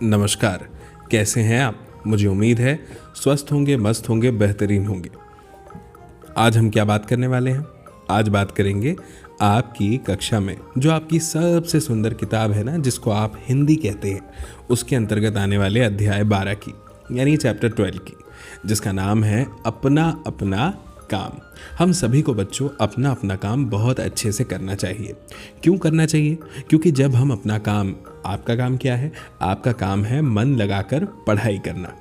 नमस्कार। कैसे हैं आप? मुझे उम्मीद है स्वस्थ होंगे, मस्त होंगे, बेहतरीन होंगे। आज हम क्या बात करने वाले हैं? आज बात करेंगे आपकी कक्षा में जो आपकी सबसे सुंदर किताब है ना, जिसको आप हिंदी कहते हैं, उसके अंतर्गत आने वाले अध्याय 12 की, यानी चैप्टर 12 की, जिसका नाम है अपना अपना काम। हम सभी को बच्चों अपना अपना काम बहुत अच्छे से करना चाहिए। क्यों करना चाहिए? क्योंकि जब हम अपना काम, आपका काम क्या है? आपका काम है मन लगाकर पढ़ाई करना।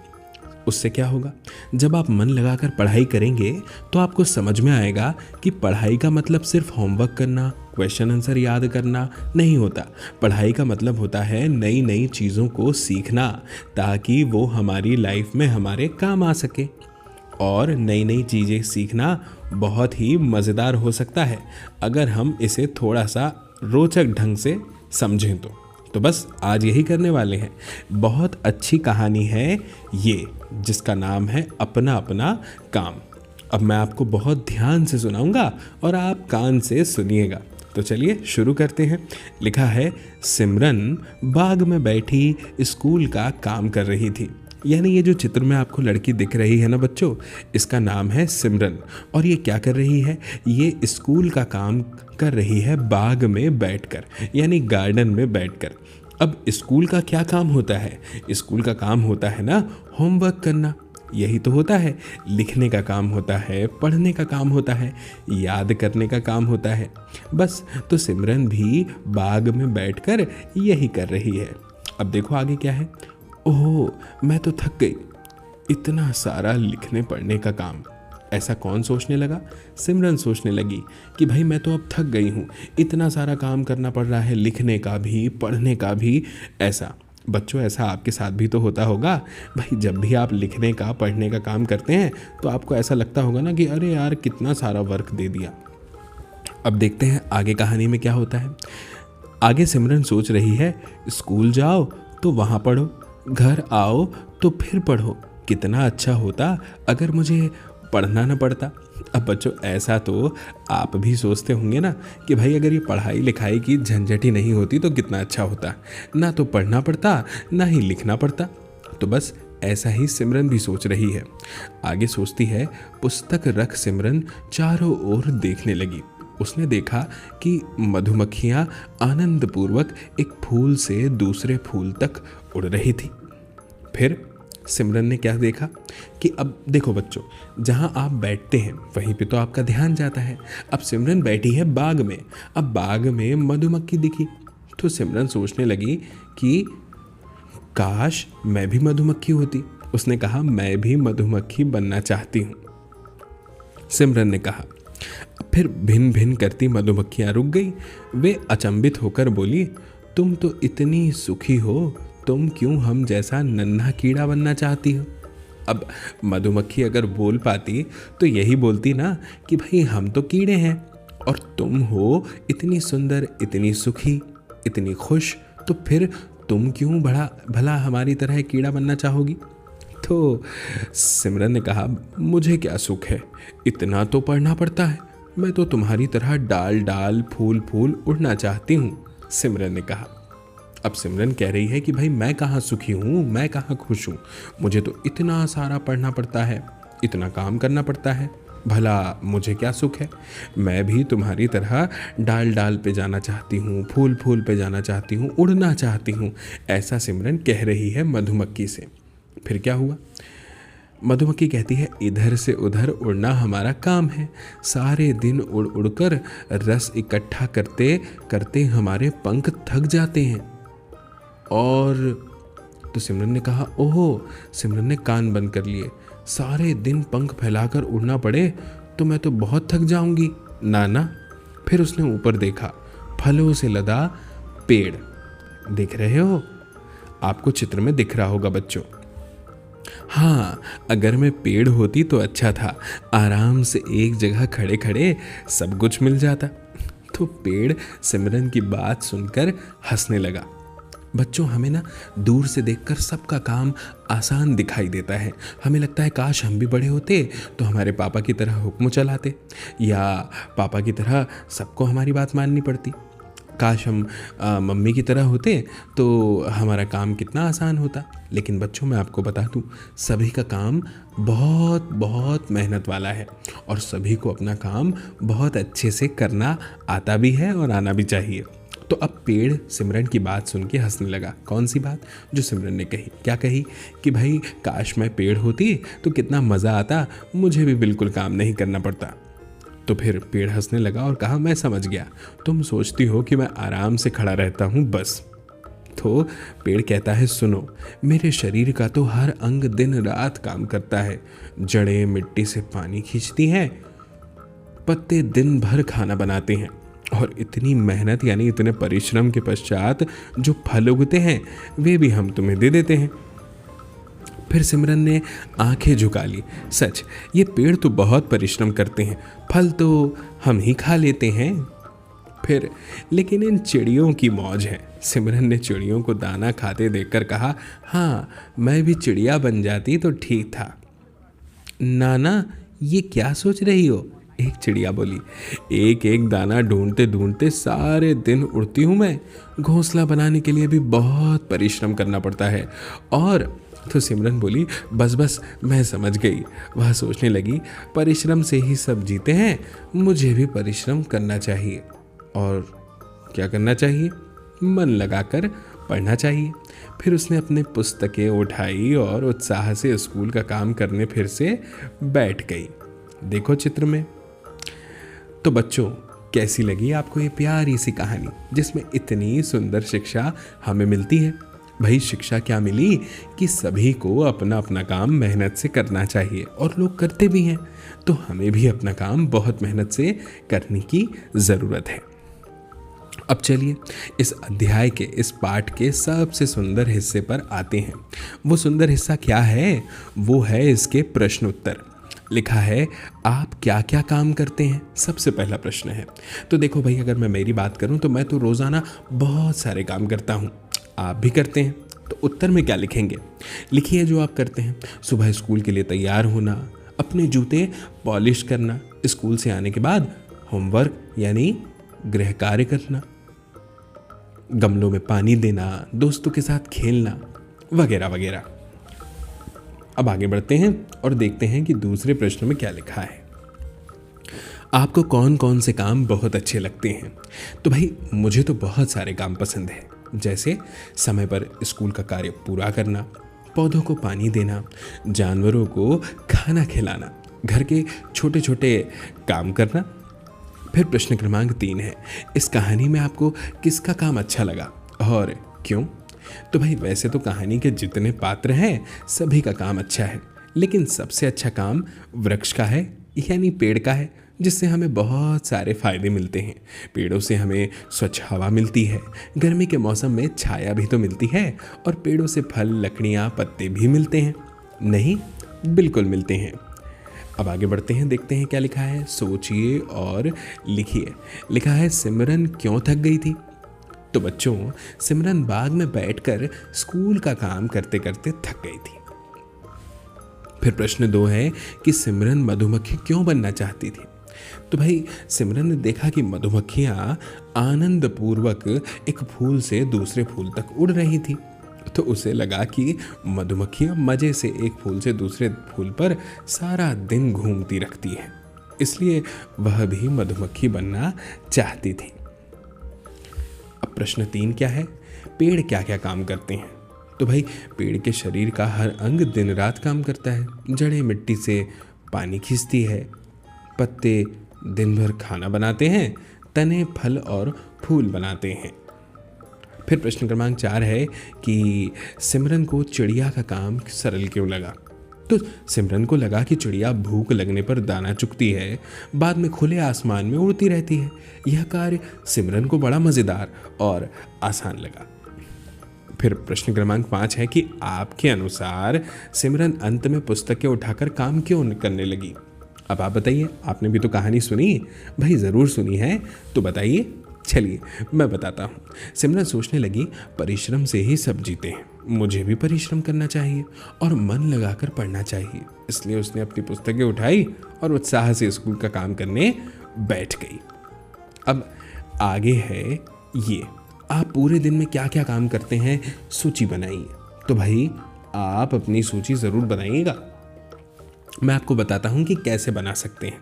उससे क्या होगा? जब आप मन लगाकर पढ़ाई करेंगे तो आपको समझ में आएगा कि पढ़ाई का मतलब सिर्फ होमवर्क करना, क्वेश्चन आंसर याद करना नहीं होता। पढ़ाई का मतलब होता है नई नई चीज़ों को सीखना, ताकि वो हमारी लाइफ में हमारे काम आ सके। और नई नई चीज़ें सीखना बहुत ही मज़ेदार हो सकता है अगर हम इसे थोड़ा सा रोचक ढंग से समझें तो बस आज यही करने वाले हैं। बहुत अच्छी कहानी है ये, जिसका नाम है अपना अपना काम। अब मैं आपको बहुत ध्यान से सुनाऊंगा और आप कान से सुनिएगा। तो चलिए शुरू करते हैं। लिखा है, सिमरन बाग में बैठी स्कूल का काम कर रही थी। यानी ये जो चित्र में आपको लड़की दिख रही है ना बच्चों, इसका नाम है सिमरन। और ये क्या कर रही है? ये स्कूल का काम कर रही है बाग में बैठकर, यानी गार्डन में बैठकर। अब स्कूल का क्या काम होता है? स्कूल का काम होता है ना होमवर्क करना। यही तो होता है। लिखने का काम होता है, पढ़ने का काम होता है, याद करने का काम होता है। बस तो सिमरन भी बाग में बैठकर यही कर रही है। अब देखो आगे क्या है। ओह, मैं तो थक गई, इतना सारा लिखने पढ़ने का काम। ऐसा कौन सोचने लगा? सिमरन सोचने लगी कि भाई मैं तो अब थक गई हूँ, इतना सारा काम करना पड़ रहा है, लिखने का भी, पढ़ने का भी। ऐसा बच्चों, ऐसा आपके साथ भी तो होता होगा भाई। जब भी आप लिखने का, पढ़ने का काम करते हैं तो आपको ऐसा लगता होगा ना कि अरे यार कितना सारा वर्क दे दिया। अब देखते हैं आगे कहानी में क्या होता है। आगे सिमरन सोच रही है, स्कूल जाओ तो वहाँ पढ़ो, घर आओ तो फिर पढ़ो। कितना अच्छा होता अगर मुझे पढ़ना ना पड़ता। अब बच्चों, ऐसा तो आप भी सोचते होंगे ना कि भाई अगर ये पढ़ाई लिखाई की झंझट ही नहीं होती तो कितना अच्छा होता। ना तो पढ़ना पड़ता, ना ही लिखना पड़ता। तो बस ऐसा ही सिमरन भी सोच रही है। आगे सोचती है, पुस्तक रख सिमरन चारों ओर देखने लगी। उसने देखा कि मधुमक्खियाँ आनंदपूर्वक एक फूल से दूसरे फूल तक उड़ रही थी। फिर सिमरन ने क्या देखा कि अब देखो बच्चों, जहाँ आप बैठते हैं वहीं पे तो आपका ध्यान जाता है। अब सिमरन बैठी है बाग में। अब बाग में मधुमक्खी दिखी तो सिमरन सोचने लगी कि काश मैं भी मधुमक्खी होती। उसने कहा, मैं भी मधुमक्खी बनना चाहती हूँ। सिमरन ने कहा। फिर भिन भिन करती मधुमक्खियाँ रुक गई। वे अचंभित होकर बोली, तुम तो इतनी सुखी हो, तुम क्यों हम जैसा नन्हा कीड़ा बनना चाहती हो? अब मधुमक्खी अगर बोल पाती तो यही बोलती ना कि भाई हम तो कीड़े हैं और तुम हो इतनी सुंदर, इतनी सुखी, इतनी खुश, तो फिर तुम क्यों भला हमारी तरह कीड़ा बनना चाहोगी? तो सिमरन ने कहा, मुझे क्या सुख है, इतना तो पढ़ना पड़ता है। मैं तो तुम्हारी तरह डाल डाल, फूल फूल उड़ना चाहती हूँ, सिमरन ने कहा। अब सिमरन कह रही है कि भाई मैं कहाँ सुखी हूँ, मैं कहाँ खुश हूँ, मुझे तो इतना सारा पढ़ना पड़ता है, इतना काम करना पड़ता है, भला मुझे क्या सुख है? मैं भी तुम्हारी तरह डाल डाल पे जाना चाहती हूँ, फूल फूल पे जाना चाहती हूँ, उड़ना चाहती हूँ। ऐसा सिमरन कह रही है मधुमक्खी से। फिर क्या हुआ? मधुमक्खी कहती है, इधर से उधर उड़ना हमारा काम है। सारे दिन उड़ उड़कर रस इकट्ठा करते करते हमारे पंख थक जाते हैं। और तो सिमरन ने कहा, ओहो, सिमरन ने कान बंद कर लिए। सारे दिन पंख फैलाकर उड़ना पड़े तो मैं तो बहुत थक जाऊंगी। ना। फिर उसने ऊपर देखा, फलों से लदा पेड़। देख रहे हो? आपको चित्र में दिख रहा होगा बच्चों। हाँ, अगर मैं पेड़ होती तो अच्छा था, आराम से एक जगह खड़े खड़े सब कुछ मिल जाता। तो पेड़ सिमरन की बात सुनकर हंसने लगा। बच्चों, हमें ना दूर से देखकर सबका काम आसान दिखाई देता है। हमें लगता है काश हम भी बड़े होते तो हमारे पापा की तरह हुक्म चलाते, या पापा की तरह सबको हमारी बात माननी पड़ती। काश हम मम्मी की तरह होते तो हमारा काम कितना आसान होता। लेकिन बच्चों, मैं आपको बता दूं, सभी का काम बहुत बहुत मेहनत वाला है और सभी को अपना काम बहुत अच्छे से करना आता भी है और आना भी चाहिए। तो अब पेड़ सिमरन की बात सुन के हंसने लगा। कौन सी बात? जो सिमरन ने कही। क्या कही? कि भाई काश मैं पेड़ होती तो कितना मज़ा आता, मुझे भी बिल्कुल काम नहीं करना पड़ता। तो फिर पेड़ हंसने लगा और कहा, मैं समझ गया, तुम सोचती हो कि मैं आराम से खड़ा रहता हूँ बस। तो पेड़ कहता है, सुनो, मेरे शरीर का तो हर अंग दिन रात काम करता है। जड़ें मिट्टी से पानी खींचती हैं, पत्ते दिन भर खाना बनाते हैं और इतनी मेहनत यानी इतने परिश्रम के पश्चात जो फल उगते हैं वे भी हम तुम्हें दे देते हैं। फिर सिमरन ने आंखें झुका ली। सच, ये पेड़ तो बहुत परिश्रम करते हैं, फल तो हम ही खा लेते हैं। फिर लेकिन इन चिड़ियों की मौज है। सिमरन ने चिड़ियों को दाना खाते देखकर कहा, हाँ, मैं भी चिड़िया बन जाती तो ठीक था। नाना, ये क्या सोच रही हो? एक चिड़िया बोली। एक एक दाना ढूंढते ढूंढते सारे दिन उड़ती हूँ मैं। घोंसला बनाने के लिए भी बहुत परिश्रम करना पड़ता है। और तो सिमरन बोली, बस बस, मैं समझ गई। वह सोचने लगी, परिश्रम से ही सब जीते हैं, मुझे भी परिश्रम करना चाहिए। और क्या करना चाहिए? मन लगाकर पढ़ना चाहिए। फिर उसने अपनी पुस्तकें उठाई और उत्साह से स्कूल का काम करने फिर से बैठ गई। देखो चित्र में। तो बच्चों, कैसी लगी आपको ये प्यारी सी कहानी जिसमें इतनी सुंदर शिक्षा हमें मिलती है? भाई, शिक्षा क्या मिली कि सभी को अपना अपना काम मेहनत से करना चाहिए और लोग करते भी हैं। तो हमें भी अपना काम बहुत मेहनत से करने की ज़रूरत है। अब चलिए इस अध्याय के, इस पाठ के सबसे सुंदर हिस्से पर आते हैं। वो सुंदर हिस्सा क्या है? वो है इसके प्रश्न उत्तर। लिखा है, आप क्या क्या काम करते हैं? सबसे पहला प्रश्न है। तो देखो भाई, अगर मैं मेरी बात करूं तो मैं तो रोज़ाना बहुत सारे काम करता हूं। आप भी करते हैं? तो उत्तर में क्या लिखेंगे? लिखिए जो आप करते हैं। सुबह स्कूल के लिए तैयार होना, अपने जूते पॉलिश करना, स्कूल से आने के बाद होमवर्क यानी गृह कार्य करना, गमलों में पानी देना, दोस्तों के साथ खेलना, वगैरह वगैरह। अब आगे बढ़ते हैं और देखते हैं कि दूसरे प्रश्न में क्या लिखा है। आपको कौन कौन से काम बहुत अच्छे लगते हैं? तो भाई, मुझे तो बहुत सारे काम पसंद है, जैसे समय पर स्कूल का कार्य पूरा करना, पौधों को पानी देना, जानवरों को खाना खिलाना, घर के छोटे छोटे काम करना। फिर प्रश्न क्रमांक 3 है, इस कहानी में आपको किसका काम अच्छा लगा और क्यों? तो भाई, वैसे तो कहानी के जितने पात्र हैं सभी का काम अच्छा है, लेकिन सबसे अच्छा काम वृक्ष का है यानी पेड़ का है, जिससे हमें बहुत सारे फायदे मिलते हैं। पेड़ों से हमें स्वच्छ हवा मिलती है, गर्मी के मौसम में छाया भी तो मिलती है, और पेड़ों से फल, लकड़ियाँ, पत्ते भी मिलते हैं। नहीं, बिल्कुल मिलते हैं। अब आगे बढ़ते हैं, देखते हैं क्या लिखा है। सोचिए और लिखिए। लिखा है, सिमरन क्यों थक गई थी? तो बच्चों, सिमरन बाग में बैठकर स्कूल का काम करते करते थक गई थी। फिर प्रश्न 2 है कि सिमरन मधुमक्खी क्यों बनना चाहती थी? तो भाई, सिमरन ने देखा कि मधुमक्खियां आनंद पूर्वक एक फूल से दूसरे फूल तक उड़ रही थी। तो उसे लगा कि मधुमक्खियां मजे से एक फूल से दूसरे फूल पर सारा दिन घूमती रखती हैं, इसलिए वह भी मधुमक्खी बनना चाहती थी। अब प्रश्न 3 क्या है? पेड़ क्या क्या काम करते हैं? तो भाई, पेड़ के शरीर का हर अंग दिन रात काम करता है। जड़ें मिट्टी से पानी खींचती है, पत्ते दिन भर खाना बनाते हैं, तने फल और फूल बनाते हैं। फिर प्रश्न क्रमांक 4 है कि सिमरन को चिड़िया का काम सरल क्यों लगा? तो सिमरन को लगा कि चिड़िया भूख लगने पर दाना चुगती है, बाद में खुले आसमान में उड़ती रहती है। यह कार्य सिमरन को बड़ा मज़ेदार और आसान लगा। फिर प्रश्न क्रमांक 5 है कि आपके अनुसार सिमरन अंत में पुस्तकें उठाकर काम क्यों करने लगी? अब आप बताइए, आपने भी तो कहानी सुनी भाई, ज़रूर सुनी है, तो बताइए। चलिए मैं बताता हूँ। सिमरन सोचने लगी, परिश्रम से ही सब जीते हैं, मुझे भी परिश्रम करना चाहिए और मन लगाकर पढ़ना चाहिए। इसलिए उसने अपनी पुस्तकें उठाई और उत्साह से स्कूल का काम करने बैठ गई। अब आगे है ये आप पूरे दिन में क्या क्या काम करते हैं सूची बनाइए। तो भाई आप अपनी सूची ज़रूर बनाइएगा। मैं आपको बताता हूँ कि कैसे बना सकते हैं।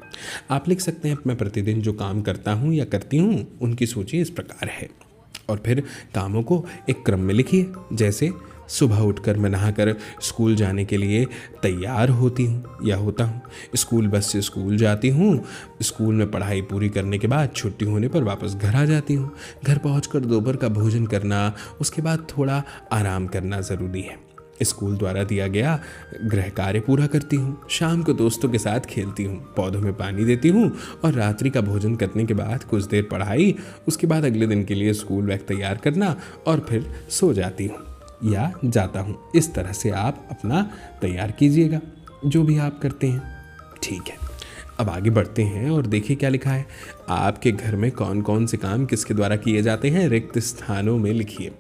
आप लिख सकते हैं मैं प्रतिदिन जो काम करता हूँ या करती हूँ उनकी सूची इस प्रकार है, और फिर कामों को एक क्रम में लिखिए। जैसे सुबह उठकर मैं नहाकर स्कूल जाने के लिए तैयार होती हूँ या होता हूँ, स्कूल बस से स्कूल जाती हूँ, स्कूल में पढ़ाई पूरी करने के बाद छुट्टी होने पर वापस घर आ जाती हूँ, घर पहुँचकर दोपहर का भोजन करना, उसके बाद थोड़ा आराम करना ज़रूरी है, स्कूल द्वारा दिया गया गृह कार्य पूरा करती हूँ, शाम को दोस्तों के साथ खेलती हूँ, पौधों में पानी देती हूँ और रात्रि का भोजन करने के बाद कुछ देर पढ़ाई, उसके बाद अगले दिन के लिए स्कूल बैग तैयार करना और फिर सो जाती हूँ या जाता हूँ। इस तरह से आप अपना तैयार कीजिएगा जो भी आप करते हैं। ठीक है, अब आगे बढ़ते हैं और देखिए क्या लिखा है। आपके घर में कौन कौन से काम किसके द्वारा किए जाते हैं रिक्त स्थानों में लिखिए।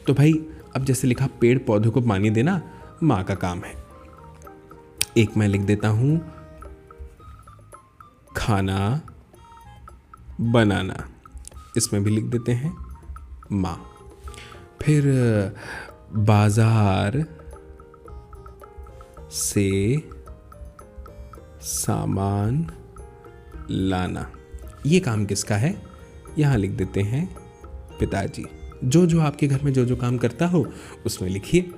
तो भाई अब जैसे लिखा पेड़ पौधों को पानी देना माँ का काम है। एक मैं लिख देता हूँ खाना बनाना, इसमें भी लिख देते हैं माँ। फिर बाजार से सामान लाना, ये काम किसका है, यहाँ लिख देते हैं पिताजी। जो जो आपके घर में जो जो काम करता हो उसमें लिखिए।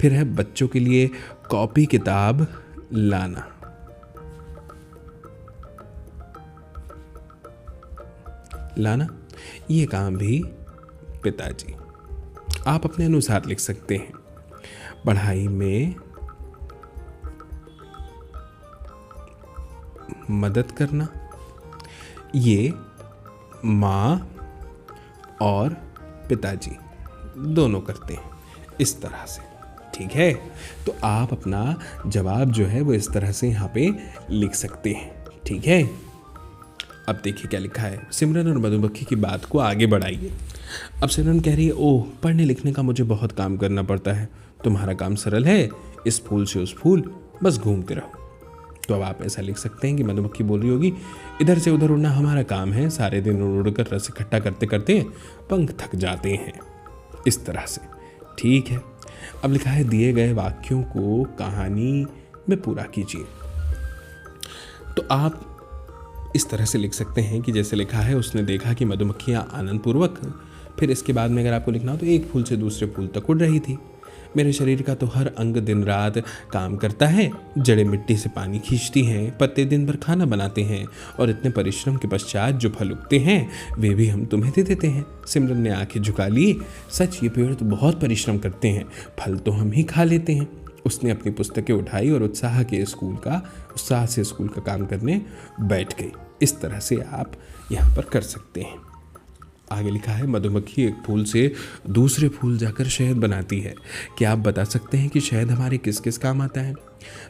फिर है बच्चों के लिए कॉपी किताब लाना, ये काम भी पिताजी। आप अपने अनुसार लिख सकते हैं। पढ़ाई में मदद करना, ये माँ और पिताजी दोनों करते हैं इस तरह से। ठीक है, तो आप अपना जवाब जो है वो इस तरह से यहाँ पे लिख सकते हैं। ठीक है, अब देखिए क्या लिखा है। सिमरन और मधुमक्खी की बात को आगे बढ़ाइए। अब सिमरन कह रही है ओह पढ़ने लिखने का मुझे बहुत काम करना पड़ता है, तुम्हारा काम सरल है, इस फूल से उस फूल बस घूमते रहो। तो अब आप ऐसा लिख सकते हैं कि मधुमक्खी बोल रही होगी इधर से उधर उड़ना हमारा काम है, सारे दिन उड़ कर रस इकट्ठा करते करते पंख थक जाते हैं, इस तरह से। ठीक है, अब लिखा है दिए गए वाक्यों को कहानी में पूरा कीजिए। तो आप इस तरह से लिख सकते हैं कि जैसे लिखा है उसने देखा कि मधुमक्खियाँ आनंदपूर्वक, फिर इसके बाद में अगर आपको लिखना हो तो एक फूल से दूसरे फूल तक उड़ रही थी। मेरे शरीर का तो हर अंग दिन रात काम करता है, जड़ें मिट्टी से पानी खींचती हैं, पत्ते दिन भर खाना बनाते हैं और इतने परिश्रम के पश्चात जो फल उगते हैं वे भी हम तुम्हें दे देते हैं। सिमरन ने आंखें झुका ली, सच ये पेड़ तो बहुत परिश्रम करते हैं, फल तो हम ही खा लेते हैं। उसने अपनी पुस्तकें उठाई और उत्साह से स्कूल का काम करने बैठ गई। इस तरह से आप यहाँ पर कर सकते हैं। आगे लिखा है मधुमक्खी एक फूल से दूसरे फूल जाकर शहद बनाती है। क्या आप बता सकते हैं कि शहद हमारे किस किस काम आता है?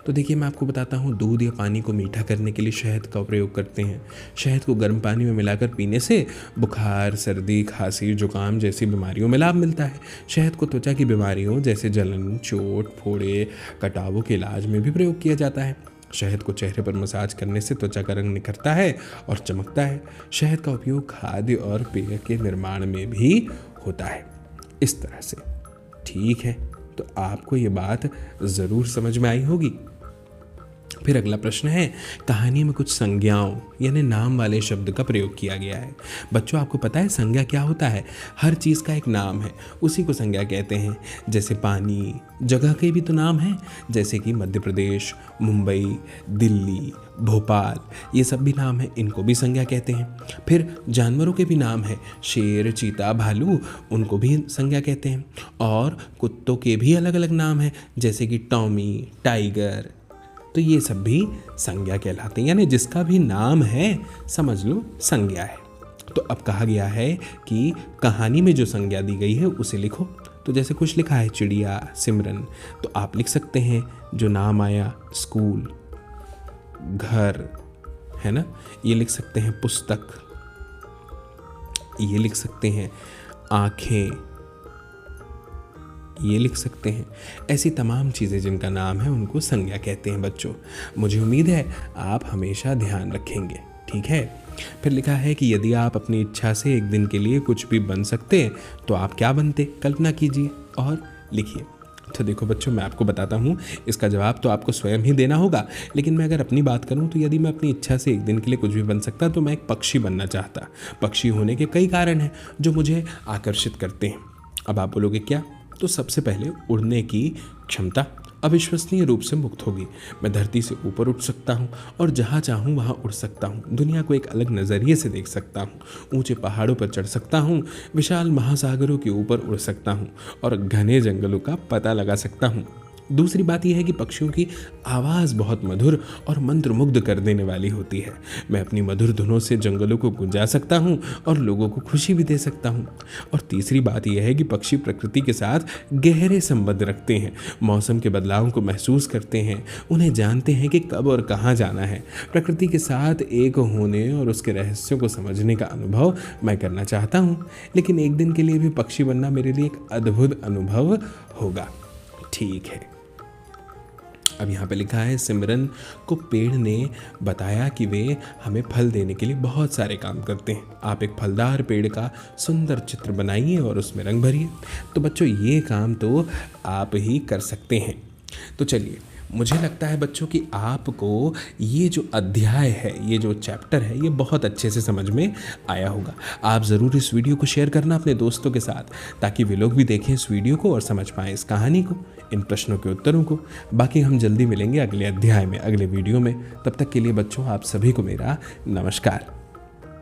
तो देखिए मैं आपको बताता हूँ, दूध या पानी को मीठा करने के लिए शहद का प्रयोग करते हैं। शहद को गर्म पानी में मिलाकर पीने से बुखार, सर्दी, खांसी, जुकाम जैसी बीमारियों में लाभ मिलता है। शहद को त्वचा की बीमारियों जैसे जलन, चोट, फोड़े, कटावों के इलाज में भी प्रयोग किया जाता है। शहद को चेहरे पर मसाज करने से त्वचा का रंग निखरता है और चमकता है। शहद का उपयोग खाद्य और पेय के निर्माण में भी होता है। इस तरह से। ठीक है, तो आपको ये बात ज़रूर समझ में आई होगी। फिर अगला प्रश्न है, कहानी में कुछ संज्ञाओं यानी नाम वाले शब्द का प्रयोग किया गया है। बच्चों आपको पता है संज्ञा क्या होता है? हर चीज़ का एक नाम है, उसी को संज्ञा कहते हैं। जैसे पानी, जगह के भी तो नाम हैं, जैसे कि मध्य प्रदेश, मुंबई, दिल्ली, भोपाल, ये सब भी नाम है, इनको भी संज्ञा कहते हैं। फिर जानवरों के भी नाम है, शेर, चीता, भालू, उनको भी संज्ञा कहते हैं। और कुत्तों के भी अलग अलग नाम हैं, जैसे कि टॉमी, टाइगर, तो ये सब भी संज्ञा कहलाते हैं, यानी जिसका भी नाम है समझ लो संज्ञा है। तो अब कहा गया है कि कहानी में जो संज्ञा दी गई है उसे लिखो। तो जैसे कुछ लिखा है चिड़िया, सिमरन, तो आप लिख सकते हैं जो नाम आया स्कूल, घर, है ना, ये लिख सकते हैं पुस्तक, ये लिख सकते हैं आँखें, ये लिख सकते हैं। ऐसी तमाम चीज़ें जिनका नाम है उनको संज्ञा कहते हैं। बच्चों मुझे उम्मीद है आप हमेशा ध्यान रखेंगे। ठीक है, फिर लिखा है कि यदि आप अपनी इच्छा से एक दिन के लिए कुछ भी बन सकते हैं तो आप क्या बनते, कल्पना कीजिए और लिखिए। तो देखो बच्चों, मैं आपको बताता हूँ, इसका जवाब तो आपको स्वयं ही देना होगा, लेकिन मैं अगर अपनी बात करूँ तो यदि मैं अपनी इच्छा से एक दिन के लिए कुछ भी बन सकता तो मैं एक पक्षी बनना चाहता। पक्षी होने के कई कारण हैं जो मुझे आकर्षित करते हैं। अब आप बोलोगे क्या? तो सबसे पहले उड़ने की क्षमता अविश्वसनीय रूप से मुक्त होगी। मैं धरती से ऊपर उठ सकता हूँ और जहाँ चाहूँ वहाँ उड़ सकता हूँ। दुनिया को एक अलग नज़रिए से देख सकता हूँ। ऊंचे पहाड़ों पर चढ़ सकता हूँ, विशाल महासागरों के ऊपर उड़ सकता हूँ और घने जंगलों का पता लगा सकता हूँ। दूसरी बात यह है कि पक्षियों की आवाज़ बहुत मधुर और मंत्रमुग्ध कर देने वाली होती है। मैं अपनी मधुर धुनों से जंगलों को गुंजा सकता हूँ और लोगों को खुशी भी दे सकता हूँ। और तीसरी बात यह है कि पक्षी प्रकृति के साथ गहरे संबंध रखते हैं, मौसम के बदलावों को महसूस करते हैं, उन्हें जानते हैं कि कब और कहाँ जाना है। प्रकृति के साथ एक होने और उसके रहस्यों को समझने का अनुभव मैं करना चाहता हूँ, लेकिन एक दिन के लिए भी पक्षी बनना मेरे लिए एक अद्भुत अनुभव होगा। ठीक है, अब यहाँ पे लिखा है, सिमरन को पेड़ ने बताया कि वे हमें फल देने के लिए बहुत सारे काम करते हैं। आप एक फलदार पेड़ का सुंदर चित्र बनाइए और उसमें रंग भरिए। तो बच्चों, ये काम तो आप ही कर सकते हैं। तो चलिए, मुझे लगता है बच्चों कि आपको ये जो अध्याय है, ये जो चैप्टर है, ये बहुत अच्छे से समझ में आया होगा। आप ज़रूर इस वीडियो को शेयर करना अपने दोस्तों के साथ, ताकि वे लोग भी देखें इस वीडियो को और समझ पाएँ इस कहानी को, इन प्रश्नों के उत्तरों को। बाकी हम जल्दी मिलेंगे अगले अध्याय में, अगले वीडियो में। तब तक के लिए बच्चों, आप सभी को मेरा नमस्कार।